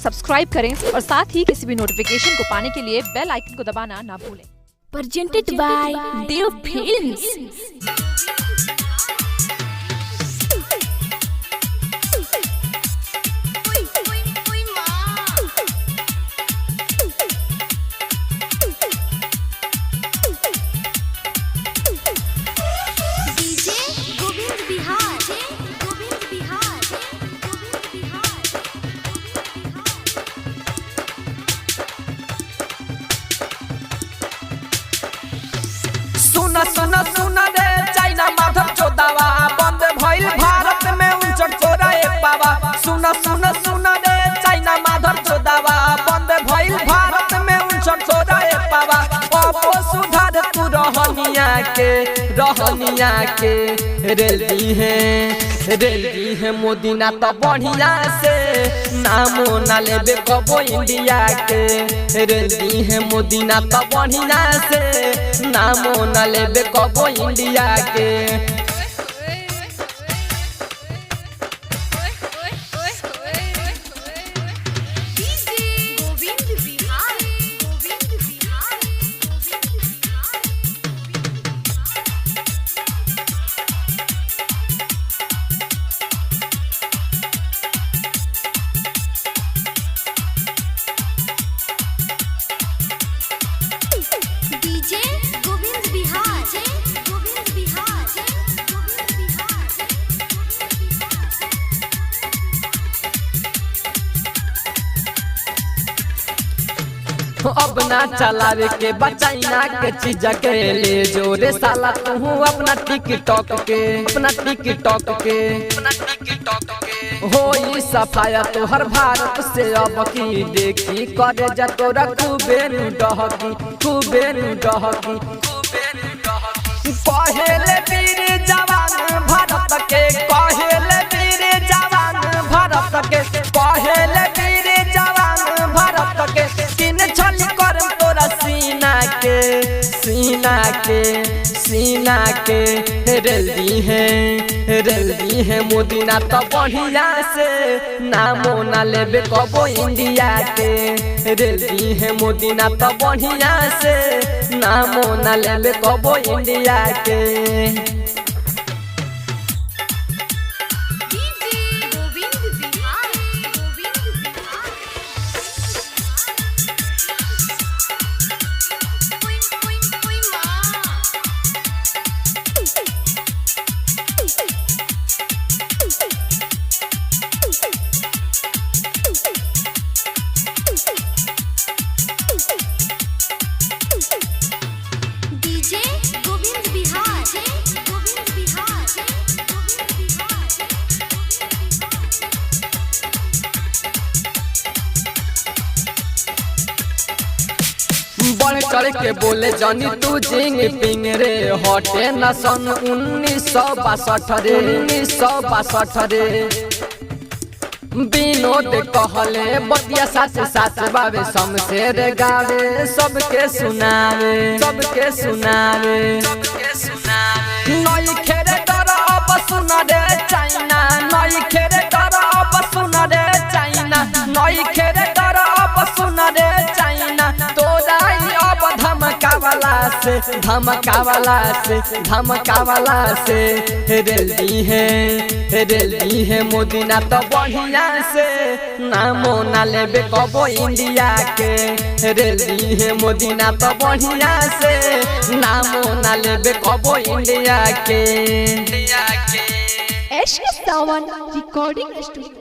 Subscribe करें और साथ ही किसी भी नोटिफिकेशन को पाने के लिए बेल आइकन को दबाना ना भूलें। Presented by Dev Films। सुना सुना सुना रे चाइना माधव चौदावा बंद भइल भारत में 59 पावा। सुना सुना सुना रे चाइना माधव चौदावा बंद भइल भारत में 59 पावा। अपो सुधार तू रहनिया के रेलदी है मोदी ना तो बढ़िया से नामो ना लेबे कबो इंडिया के। रेलदी है मोदी ना तो बढ़िया से नामो ना लेबे कबो इंडिया के। अब ना चलावे के बचाइना के चीज के ले जोरे साला तू अपना टिकटॉक के हो ई सफाया तो हर भारत से अब की देखी करे जा तोरा खूबे डहकी कहेले वीर जवान भारत के कहेले वीर जवान भारत के कहेले वीर जवान भारत के किन छली कर तोरा सीना के रेलदी है मोदी ना तो बढ़िया से नामो ना लेबे कबो इंडिया के। रेलदी है मोदी ना तो बढ़िया से नामो ना लेबे कबो इंडिया के। बढ़ चढ़ के बोले जानी तू जिंग पिंग रे हटे न सन 1962 रे विनोद कहले बतिया साच बाबे शमशेर गावे सबके सुनावे नई खेरे डर अब सुन रे चाइना नई खेरे डर अब सुन रे चाइना नई खेरे डर अब सुन रे चाइना तोरा अब धमकावाला से रेलदी है मोदी ना तो बढ़िया से नामो ना लेबे कबो इंडिया के। रेलदी है मोदी ना तो बढ़िया से नामो ना लेबे कबो इंडिया के। एश सावन रिकॉर्डिंग स्टूडियो।